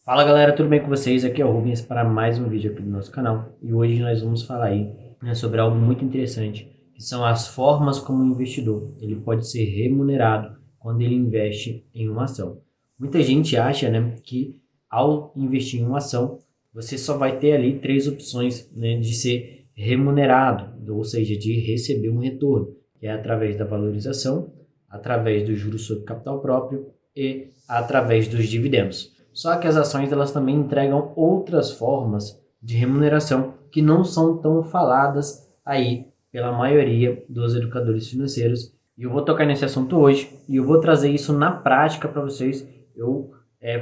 Fala galera, tudo bem com vocês? Aqui é o Rubens para mais um vídeo aqui do nosso canal e hoje nós vamos falar aí, sobre algo muito interessante, que são as formas como o investidor ele pode ser remunerado quando ele investe em uma ação. Muita gente acha, que ao investir em uma ação você só vai ter ali três opções, de ser remunerado, ou seja, de receber um retorno, que é através da valorização, através do juros sobre capital próprio e através dos dividendos. Só que as ações elas também entregam outras formas de remuneração que não são tão faladas aí pela maioria dos educadores financeiros. E eu vou tocar nesse assunto hoje e eu vou trazer isso na prática para vocês. Eu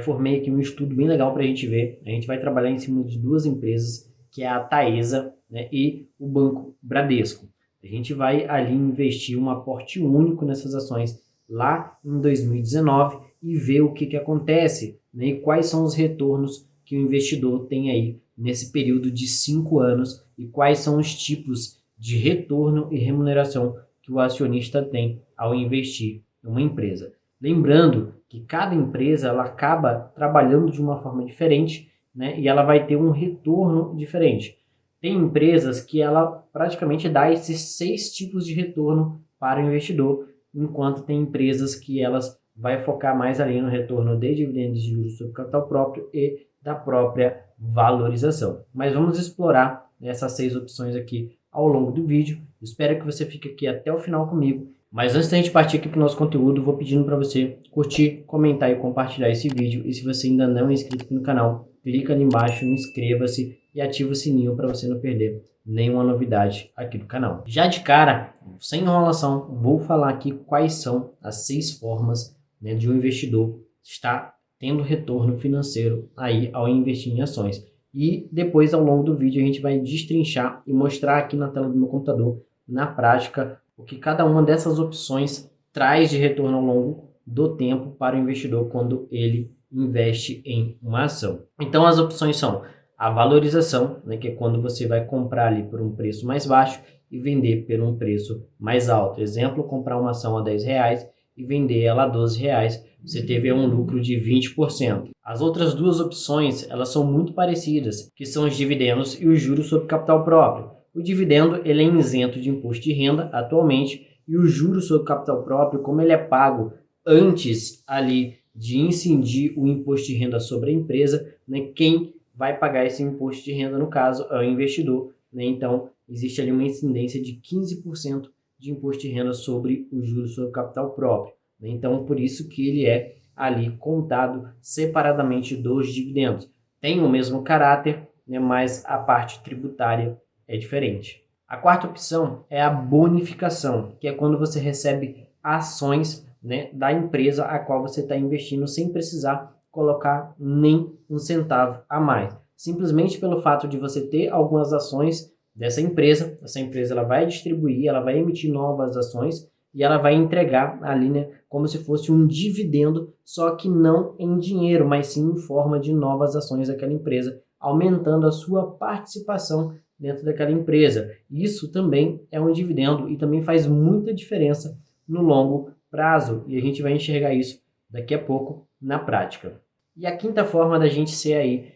formei aqui um estudo bem legal para a gente ver. A gente vai trabalhar em cima de duas empresas, que é a Taesa, e o Banco Bradesco. A gente vai ali investir um aporte único nessas ações lá em 2019 e ver o que acontece, e quais são os retornos que o investidor tem aí nesse período de 5 anos e quais são os tipos de retorno e remuneração que o acionista tem ao investir em uma empresa. Lembrando que cada empresa ela acaba trabalhando de uma forma diferente, e ela vai ter um retorno diferente. Tem empresas que ela praticamente dá esses 6 tipos de retorno para o investidor, enquanto tem empresas que elas vai focar mais ali no retorno de dividendos de juros sobre capital próprio e da própria valorização. Mas vamos explorar essas 6 opções aqui ao longo do vídeo. Espero que você fique aqui até o final comigo. Mas antes da gente partir aqui para o nosso conteúdo, vou pedindo para você curtir, comentar e compartilhar esse vídeo. E se você ainda não é inscrito aqui no canal, clica ali embaixo, inscreva-se e ativa o sininho para você não perder nenhuma novidade aqui do canal. Já de cara, sem enrolação, vou falar aqui quais são as 6 formas, de um investidor estar tendo retorno financeiro aí ao investir em ações. E depois, ao longo do vídeo, a gente vai destrinchar e mostrar aqui na tela do meu computador, na prática, o que cada uma dessas opções traz de retorno ao longo do tempo para o investidor quando ele investe em uma ação. Então, as opções são a valorização, que é quando você vai comprar ali por um preço mais baixo e vender por um preço mais alto. Exemplo, comprar uma ação a R$10 e vender ela a R$12, você teve um lucro de 20%. As outras duas opções, elas são muito parecidas, que são os dividendos e os juros sobre capital próprio. O dividendo, ele é isento de imposto de renda atualmente, e o juros sobre capital próprio, como ele é pago antes ali de incidir o imposto de renda sobre a empresa, quem vai pagar esse imposto de renda, no caso, é o investidor, Então, existe ali uma incidência de 15% de imposto de renda sobre o juros sobre capital próprio. Então, por isso que ele é ali contado separadamente dos dividendos. Tem o mesmo caráter, mas a parte tributária é diferente. A quarta opção é a bonificação, que é quando você recebe ações, da empresa a qual você está investindo sem precisar colocar nem um centavo a mais. Simplesmente pelo fato de você ter algumas ações dessa empresa, essa empresa ela vai distribuir, ela vai emitir novas ações e ela vai entregar ali, como se fosse um dividendo, só que não em dinheiro, mas sim em forma de novas ações daquela empresa, aumentando a sua participação dentro daquela empresa. Isso também é um dividendo e também faz muita diferença no longo prazo, e a gente vai enxergar isso daqui a pouco na prática. E a quinta forma da gente ser aí,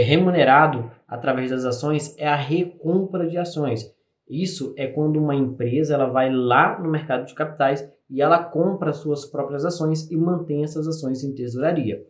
remunerado através das ações é a recompra de ações. Isso é quando uma empresa ela vai lá no mercado de capitais e ela compra suas próprias ações e mantém essas ações em tesouraria.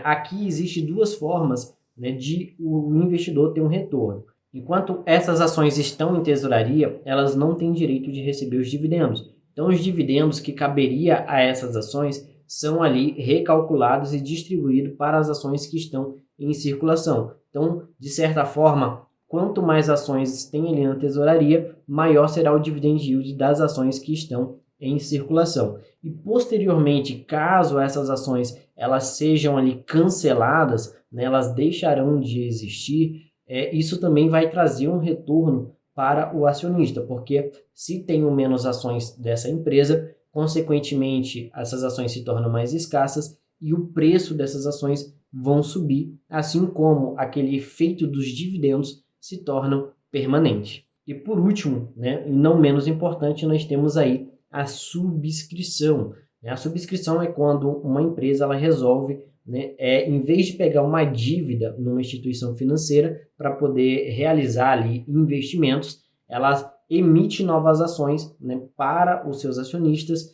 Aqui existem duas formas, de o investidor ter um retorno. Enquanto essas ações estão em tesouraria, elas não têm direito de receber os dividendos. Então, os dividendos que caberia a essas ações são ali recalculados e distribuídos para as ações que estão em circulação. Então, de certa forma, quanto mais ações tem ali na tesouraria, maior será o dividend yield das ações que estão em circulação. E posteriormente, caso essas ações elas sejam ali canceladas, elas deixarão de existir, isso também vai trazer um retorno para o acionista, porque se tenho menos ações dessa empresa, consequentemente, essas ações se tornam mais escassas e o preço dessas ações vão subir, assim como aquele efeito dos dividendos se tornam permanente. E por último, e não menos importante, nós temos aí a subscrição. A subscrição é quando uma empresa ela resolve né, em vez de pegar uma dívida numa instituição financeira para poder realizar ali investimentos, ela emite novas ações, né, para os seus acionistas,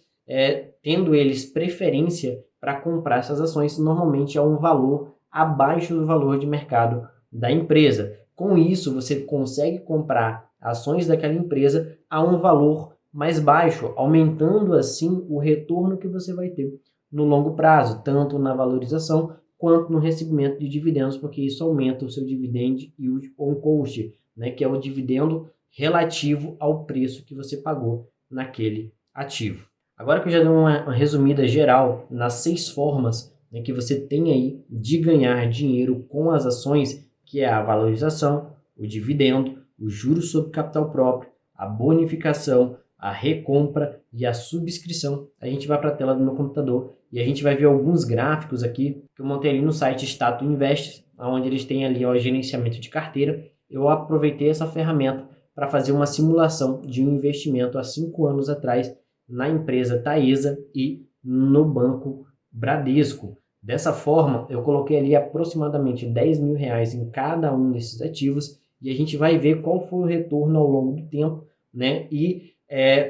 tendo eles preferência para comprar essas ações, normalmente a um valor abaixo do valor de mercado da empresa. Com isso, você consegue comprar ações daquela empresa a um valor mais baixo, aumentando assim o retorno que você vai ter no longo prazo, tanto na valorização quanto no recebimento de dividendos, porque isso aumenta o seu dividend yield on cost, né, que é o dividendo relativo ao preço que você pagou naquele ativo. Agora que eu já dei uma resumida geral nas 6 formas, né, que você tem aí de ganhar dinheiro com as ações, que é a valorização, o dividendo, o juros sobre capital próprio, a bonificação, a recompra e a subscrição, a gente vai para a tela do meu computador e a gente vai ver alguns gráficos aqui que eu montei ali no site Status Invest, onde eles têm ali o gerenciamento de carteira. Eu aproveitei essa ferramenta para fazer uma simulação de um investimento há 5 anos atrás na empresa Taesa e no Banco Bradesco. Dessa forma, eu coloquei ali aproximadamente R$ 10.000 em cada um desses ativos e a gente vai ver qual foi o retorno ao longo do tempo, né? E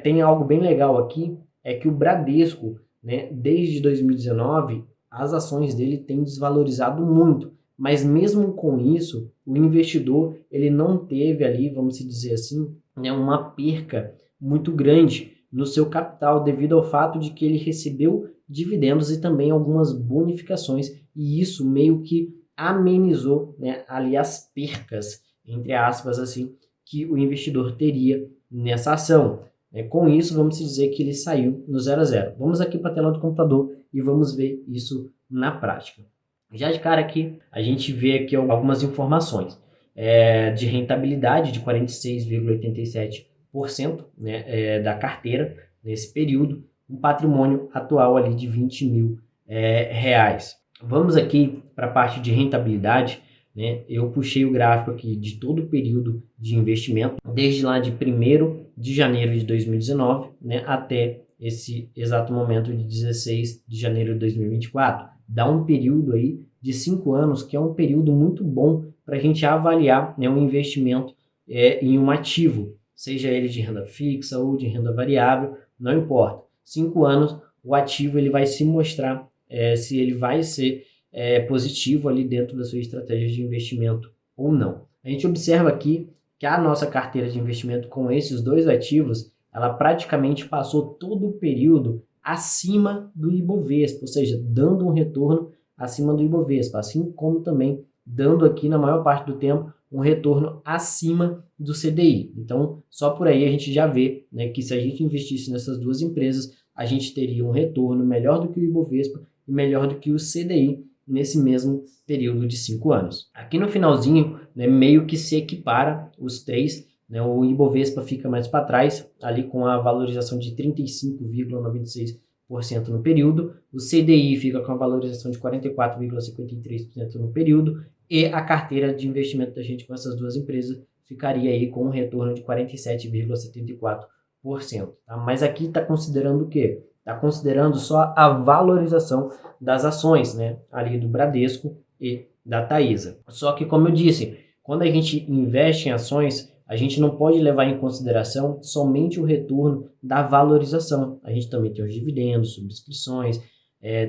tem algo bem legal aqui, é que o Bradesco, né, desde 2019, as ações dele têm desvalorizado muito, mas mesmo com isso, o investidor ele não teve ali, vamos dizer assim, né, uma perca muito grande no seu capital, devido ao fato de que ele recebeu dividendos e também algumas bonificações, e isso meio que amenizou, né, ali as percas, entre aspas, assim, que o investidor teria nessa ação. Com isso, vamos dizer que ele saiu no 0 a 0. Vamos aqui para a tela do computador e vamos ver isso na prática. Já de cara aqui, a gente vê aqui algumas informações de rentabilidade de 46,87%, né, da carteira nesse período, um patrimônio atual ali de R$ 20.000. Vamos aqui para a parte de rentabilidade, né? Eu puxei o gráfico aqui de todo o período de investimento, desde lá de 1º de janeiro de 2019, né, até esse exato momento de 16 de janeiro de 2024. Dá um período aí de 5 anos, que é um período muito bom para a gente avaliar, né, um investimento em um ativo, seja ele de renda fixa ou de renda variável, não importa. 5 anos, o ativo ele vai se mostrar se ele vai ser positivo ali dentro da sua estratégia de investimento ou não. A gente observa aqui que a nossa carteira de investimento com esses 2 ativos, ela praticamente passou todo o período acima do Ibovespa, ou seja, dando um retorno acima do Ibovespa, assim como também dando aqui na maior parte do tempo um retorno acima do CDI. Então, só por aí a gente já vê, né, que se a gente investisse nessas 2 empresas, a gente teria um retorno melhor do que o Ibovespa e melhor do que o CDI nesse mesmo período de 5 anos. Aqui no finalzinho, né, meio que se equipara os 3, né, o Ibovespa fica mais para trás, ali com a valorização de 35,96% no período, o CDI fica com a valorização de 44,53% no período, e a carteira de investimento da gente com essas 2 empresas ficaria aí com um retorno de 47,74%. Tá? Mas aqui está considerando o quê? Está considerando só a valorização das ações, né, ali do Bradesco e da Taesa. Só que, como eu disse, quando a gente investe em ações, a gente não pode levar em consideração somente o retorno da valorização. A gente também tem os dividendos, subscrições,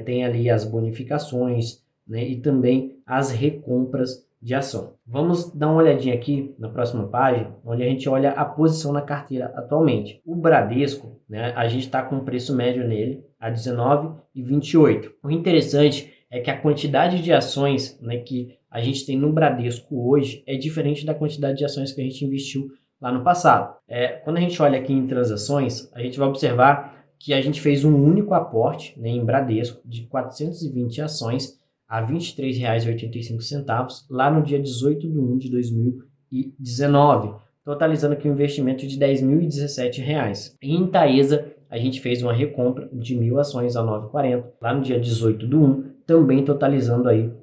tem ali as bonificações, né, e também as recompras de ação. Vamos dar uma olhadinha aqui na próxima página, onde a gente olha a posição na carteira atualmente. O Bradesco, né, a gente está com um preço médio nele a R$19,28. O interessante é que a quantidade de ações, né, que a gente tem no Bradesco hoje é diferente da quantidade de ações que a gente investiu lá no passado. Quando a gente olha aqui em transações, a gente vai observar que a gente fez um único aporte, né, em Bradesco de 420 ações a R$ 23,85 lá no dia 18 de 1 de 2019, totalizando aqui um investimento de R$ 10.017. E em Taesa, a gente fez uma recompra de 1.000 ações a R$ 9,40 lá no dia 18 de 1, também totalizando aí R$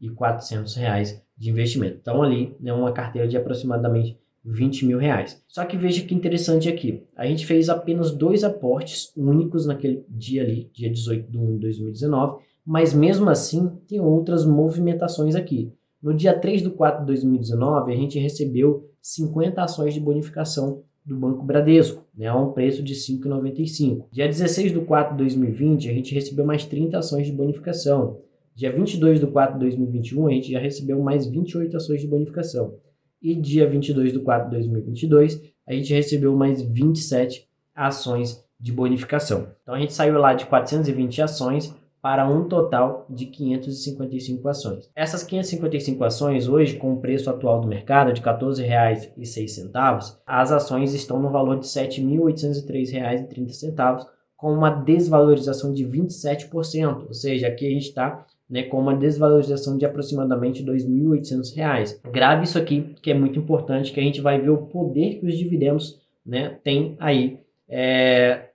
9.400 de investimento. Então ali, né, uma carteira de aproximadamente R$20.000. Só que veja que interessante aqui, a gente fez apenas 2 aportes únicos naquele dia ali, dia 18 de 1 de 2019, Mas mesmo assim, tem outras movimentações aqui. No dia 3/4/2019, a gente recebeu 50 ações de bonificação do Banco Bradesco, né, a um preço de R$ 5,95. Dia 16/4/2020, a gente recebeu mais 30 ações de bonificação. Dia 22/4/2021, a gente já recebeu mais 28 ações de bonificação. E dia 22/4/2022, a gente recebeu mais 27 ações de bonificação. Então a gente saiu lá de 420 ações para um total de 555 ações. Essas 555 ações, hoje, com o preço atual do mercado de R$ 14,06, as ações estão no valor de R$ 7.803,30, com uma desvalorização de 27%, ou seja, aqui a gente está, né, com uma desvalorização de aproximadamente R$ 2.800. Grave isso aqui, que é muito importante, que a gente vai ver o poder que os dividendos, né, têm aí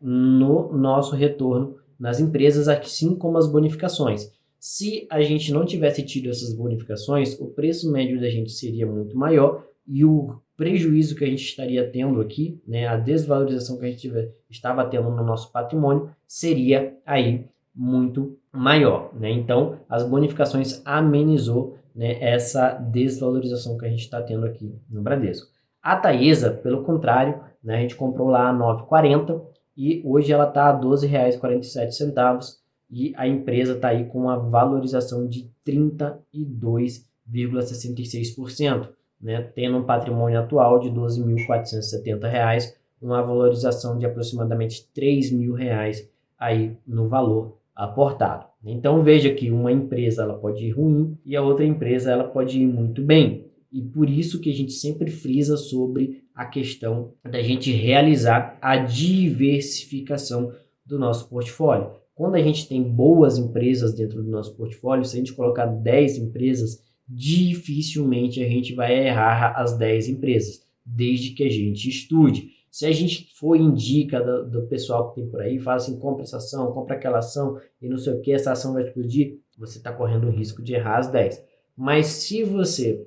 no nosso retorno nas empresas, assim como as bonificações. Se a gente não tivesse tido essas bonificações, o preço médio da gente seria muito maior e o prejuízo que a gente estaria tendo aqui, né, a desvalorização que a gente estava tendo no nosso patrimônio, seria aí muito maior, né? Então, as bonificações amenizou, né, essa desvalorização que a gente está tendo aqui no Bradesco. A Taesa, pelo contrário, né, a gente comprou lá a 9,40 e hoje ela está a R$ 12,47 e a empresa está aí com uma valorização de 32,66%, né, tendo um patrimônio atual de R$ 12.470, uma valorização de aproximadamente R$ 3.000 aí no valor aportado. Então veja que uma empresa ela pode ir ruim e a outra empresa ela pode ir muito bem. E por isso que a gente sempre frisa sobre a questão da gente realizar a diversificação do nosso portfólio. Quando a gente tem boas empresas dentro do nosso portfólio, se a gente colocar 10 empresas, dificilmente a gente vai errar as 10 empresas, desde que a gente estude. Se a gente for indica do pessoal que tem por aí, fala assim, compra essa ação, compra aquela ação e não sei o que, essa ação vai explodir, você está correndo o risco de errar as 10. Mas se você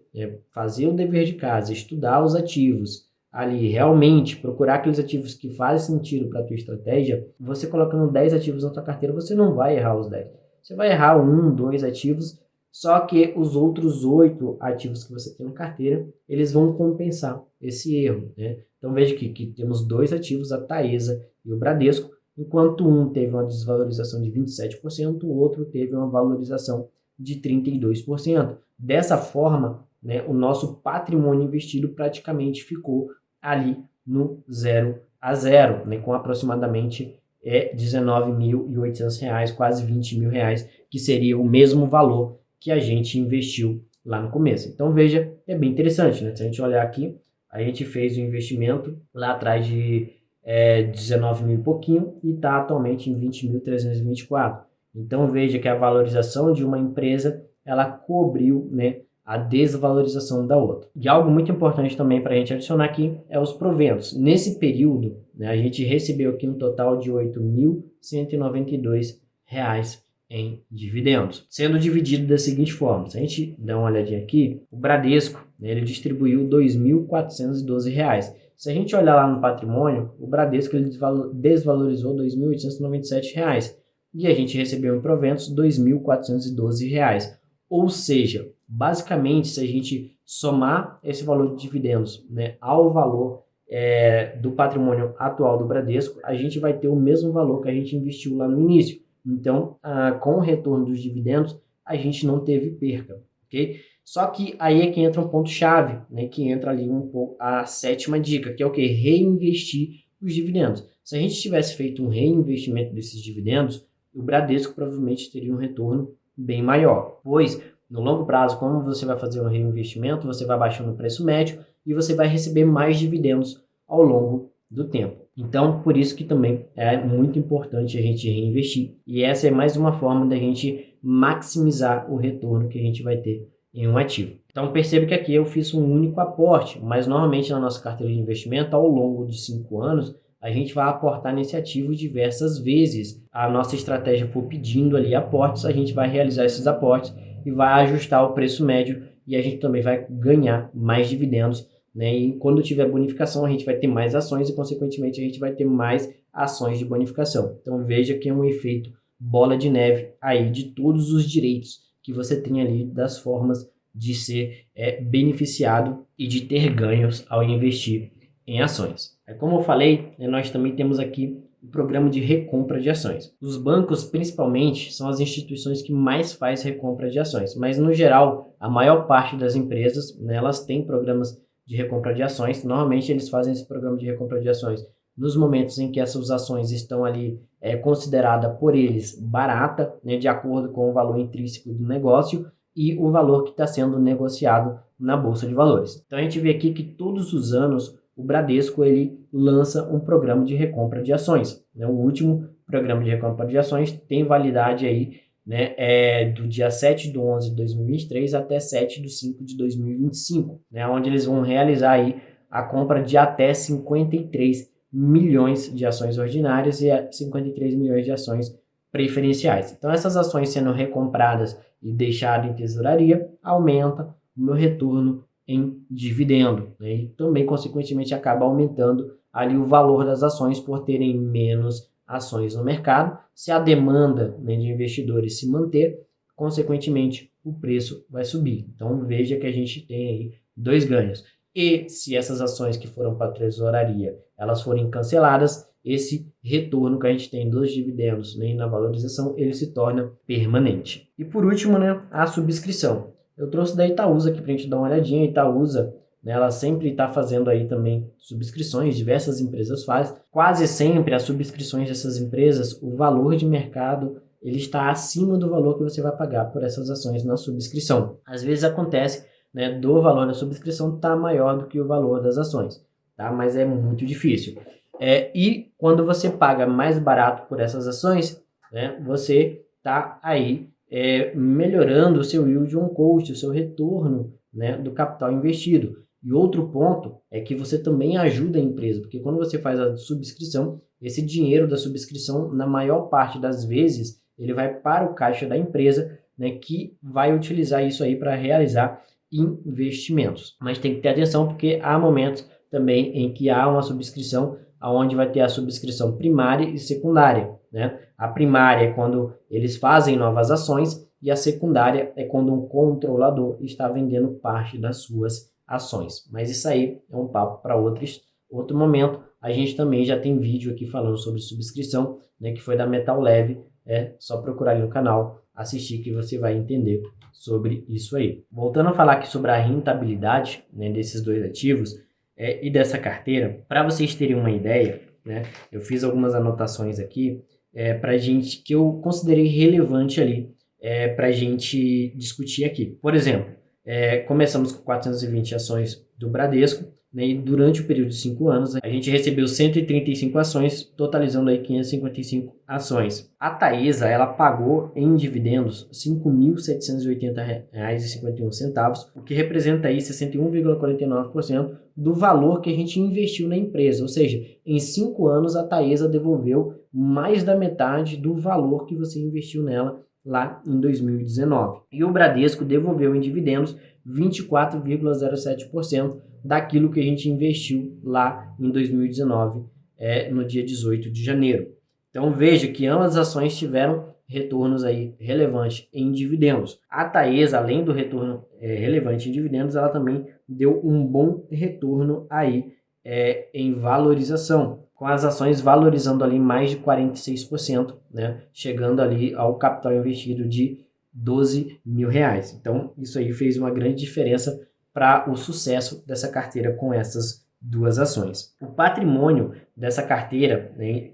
fazer o dever de casa, estudar os ativos, ali realmente procurar aqueles ativos que fazem sentido para a tua estratégia, você colocando 10 ativos na tua carteira, você não vai errar os 10. Você vai errar 1, 2 ativos, só que os outros 8 ativos que você tem na carteira, eles vão compensar esse erro, né? Então veja que temos 2 ativos, a Taesa e o Bradesco, enquanto um teve uma desvalorização de 27%, o outro teve uma valorização de 32%. Dessa forma, né, o nosso patrimônio investido praticamente ficou ali no 0 a 0, né, com aproximadamente R$ 19.800, quase R$ 20.000, que seria o mesmo valor que a gente investiu lá no começo. Então veja, é bem interessante, né? Se a gente olhar aqui, a gente fez o investimento lá atrás de 19 mil e pouquinho e está atualmente em 20.324. Então veja que a valorização de uma empresa ela cobriu, né, a desvalorização da outra. E algo muito importante também para a gente adicionar aqui é os proventos. Nesse período, né, a gente recebeu aqui um total de R$ 8.192 em dividendos, sendo dividido da seguinte forma. Se a gente der uma olhadinha aqui, o Bradesco, né, ele distribuiu R$ 2.412. Se a gente olhar lá no patrimônio, o Bradesco ele desvalorizou R$ 2.897 e a gente recebeu em proventos R$ 2.412. Ou seja, basicamente, se a gente somar esse valor de dividendos, né, ao valor do patrimônio atual do Bradesco, a gente vai ter o mesmo valor que a gente investiu lá no início. Então, com o retorno dos dividendos, a gente não teve perca, ok? Só que aí é que entra um ponto-chave, né, que entra ali um pouco a 7ª dica, que é o que? Reinvestir os dividendos. Se a gente tivesse feito um reinvestimento desses dividendos, o Bradesco provavelmente teria um retorno bem maior, pois no longo prazo, como você vai fazer um reinvestimento, você vai baixando o preço médio e você vai receber mais dividendos ao longo do tempo. Então, por isso que também é muito importante a gente reinvestir. E essa é mais uma forma da gente maximizar o retorno que a gente vai ter em um ativo. Então, perceba que aqui eu fiz um único aporte, mas normalmente na nossa carteira de investimento, ao longo de 5 anos, a gente vai aportar nesse ativo diversas vezes. A nossa estratégia for pedindo ali aportes, a gente vai realizar esses aportes e vai ajustar o preço médio e a gente também vai ganhar mais dividendos, né? E quando tiver bonificação, a gente vai ter mais ações e, consequentemente, a gente vai ter mais ações de bonificação. Então, veja que é um efeito bola de neve aí de todos os direitos que você tem ali, das formas de ser beneficiado e de ter ganhos ao investir em ações. Como eu falei, nós também temos aqui o programa de recompra de ações. Os bancos, principalmente, são as instituições que mais faz recompra de ações, mas no geral, a maior parte das empresas, né, elas têm programas de recompra de ações. Normalmente eles fazem esse programa de recompra de ações nos momentos em que essas ações estão ali considerada por eles barata, né, de acordo com o valor intrínseco do negócio e o valor que está sendo negociado na Bolsa de Valores. Então a gente vê aqui que todos os anos o Bradesco ele lança um programa de recompra de ações. Né? O último programa de recompra de ações tem validade aí, né, do dia 7/11 de 2023 até 7/5 de 2025, né, onde eles vão realizar aí a compra de até 53 milhões de ações ordinárias e 53 milhões de ações preferenciais. Então essas ações sendo recompradas e deixadas em tesouraria aumenta o meu retorno em dividendo, né? E também, consequentemente, acaba aumentando ali o valor das ações por terem menos ações no mercado. Se a demanda, né, de investidores se manter, consequentemente, o preço vai subir. Então, veja que a gente tem aí dois ganhos. E se essas ações que foram para a tesouraria, elas forem canceladas, esse retorno que a gente tem dos dividendos, né, na valorização, ele se torna permanente. E por último, né, a subscrição. Eu trouxe da Itaúsa aqui para a gente dar uma olhadinha. A Itaúsa, né, ela sempre está fazendo aí também subscrições, diversas empresas fazem. Quase sempre as subscrições dessas empresas, o valor de mercado ele está acima do valor que você vai pagar por essas ações na subscrição. Às vezes acontece, né, do valor da subscrição estar maior do que o valor das ações, tá? Mas é muito difícil. E quando você paga mais barato por essas ações, né, você está aí melhorando o seu yield on cost, o seu retorno, né, do capital investido. E outro ponto é que você também ajuda a empresa, porque quando você faz a subscrição, esse dinheiro da subscrição, na maior parte das vezes, ele vai para o caixa da empresa, né, que vai utilizar isso aí para realizar investimentos. Mas tem que ter atenção, porque há momentos também em que há uma subscrição onde vai ter a subscrição primária e secundária, né? A primária é quando eles fazem novas ações e a secundária é quando um controlador está vendendo parte das suas ações. Mas isso aí é um papo para outro momento. A gente também já tem vídeo aqui falando sobre subscrição, né, que foi da Metal Leve. É só procurar ali no canal, assistir, que você vai entender sobre isso aí. Voltando a falar aqui sobre a rentabilidade, né, desses dois ativos e dessa carteira, para vocês terem uma ideia, né, eu fiz algumas anotações aqui para gente que eu considerei relevante ali para a gente discutir aqui. Por exemplo, começamos com 420 ações do Bradesco, né, e durante o período de 5 anos a gente recebeu 135 ações, totalizando aí 555 ações. A Taesa, ela pagou em dividendos R$ 5.780,51, o que representa aí 61,49% do valor que a gente investiu na empresa. Ou seja, em 5 anos a Taesa devolveu mais da metade do valor que você investiu nela lá em 2019. E o Bradesco devolveu em dividendos 24,07% daquilo que a gente investiu lá em 2019, no dia 18 de janeiro. Então veja que ambas as ações tiveram retornos aí relevantes em dividendos. A Taesa, além do retorno relevante em dividendos, ela também deu um bom retorno aí em valorização, com as ações valorizando ali mais de 46%, né, chegando ali ao capital investido de R$12 mil. Então isso aí fez uma grande diferença para o sucesso dessa carteira com essas duas ações. O patrimônio dessa carteira, né,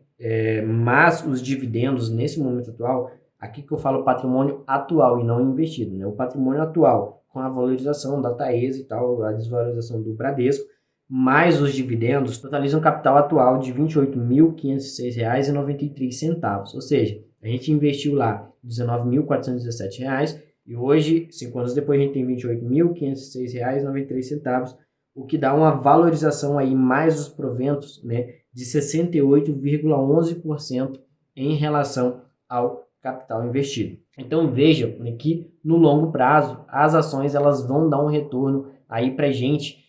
mas os dividendos nesse momento atual, aqui que eu falo patrimônio atual e não investido, né? O patrimônio atual com a valorização da Taesa e tal, a desvalorização do Bradesco, mais os dividendos, totalizam um capital atual de R$ 28.506,93, ou seja, a gente investiu lá R$ 19.417 e hoje, 5 anos depois, a gente tem R$ 28.506,93, o que dá uma valorização aí mais os proventos, né, de 68,11% em relação ao capital investido. Então veja, né, que no longo prazo as ações elas vão dar um retorno aí para a gente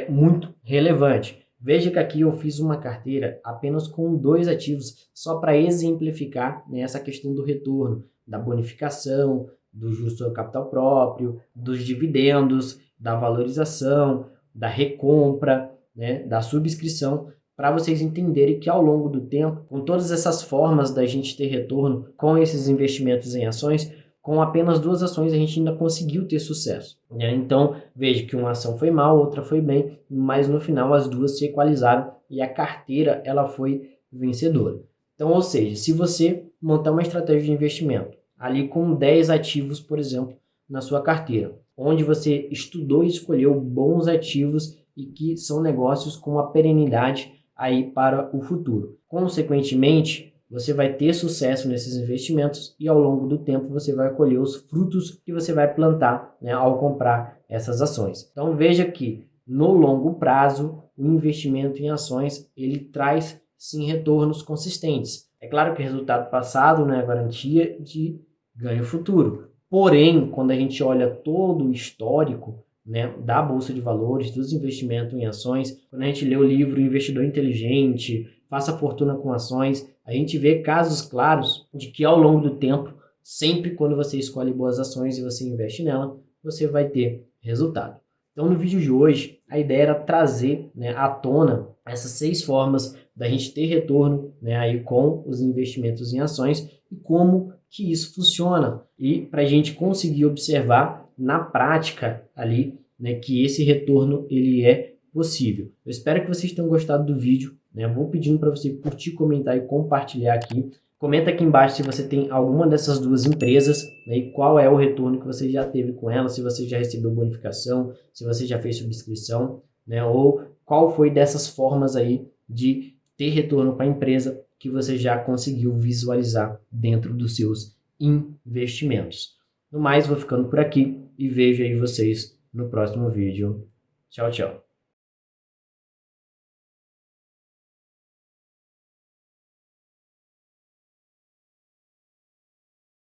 muito relevante. Veja que aqui eu fiz uma carteira apenas com 2 ativos, só para exemplificar, né, essa questão do retorno, da bonificação, do juros sobre capital próprio, dos dividendos, da valorização, da recompra, né, da subscrição, para vocês entenderem que ao longo do tempo, com todas essas formas da gente ter retorno com esses investimentos em ações, com apenas 2 ações a gente ainda conseguiu ter sucesso, né? Então, veja que uma ação foi mal, outra foi bem, mas no final as duas se equalizaram e a carteira ela foi vencedora. Então, ou seja, se você montar uma estratégia de investimento ali com 10 ativos, por exemplo, na sua carteira, onde você estudou e escolheu bons ativos e que são negócios com uma perenidade aí para o futuro. Consequentemente, você vai ter sucesso nesses investimentos e ao longo do tempo você vai colher os frutos que você vai plantar, né, ao comprar essas ações. Então veja que no longo prazo o investimento em ações ele traz sim retornos consistentes. É claro que o resultado passado não é garantia de ganho futuro. Porém, quando a gente olha todo o histórico, né, da Bolsa de Valores, dos investimentos em ações, quando a gente lê o livro Investidor Inteligente, Faça Fortuna com Ações, a gente vê casos claros de que ao longo do tempo, sempre quando você escolhe boas ações e você investe nela, você vai ter resultado. Então no vídeo de hoje, a ideia era trazer, né, à tona essas 6 formas da gente ter retorno, né, aí com os investimentos em ações e como que isso funciona. E para a gente conseguir observar na prática ali, né, que esse retorno ele é possível. Eu espero que vocês tenham gostado do vídeo, né? Vou pedindo para você curtir, comentar e compartilhar aqui. Comenta aqui embaixo se você tem alguma dessas 2 empresas, né, e qual é o retorno que você já teve com ela, se você já recebeu bonificação, se você já fez subscrição, né, ou qual foi dessas formas aí de ter retorno com a empresa que você já conseguiu visualizar dentro dos seus investimentos. No mais, vou ficando por aqui e vejo aí vocês no próximo vídeo. Tchau, tchau.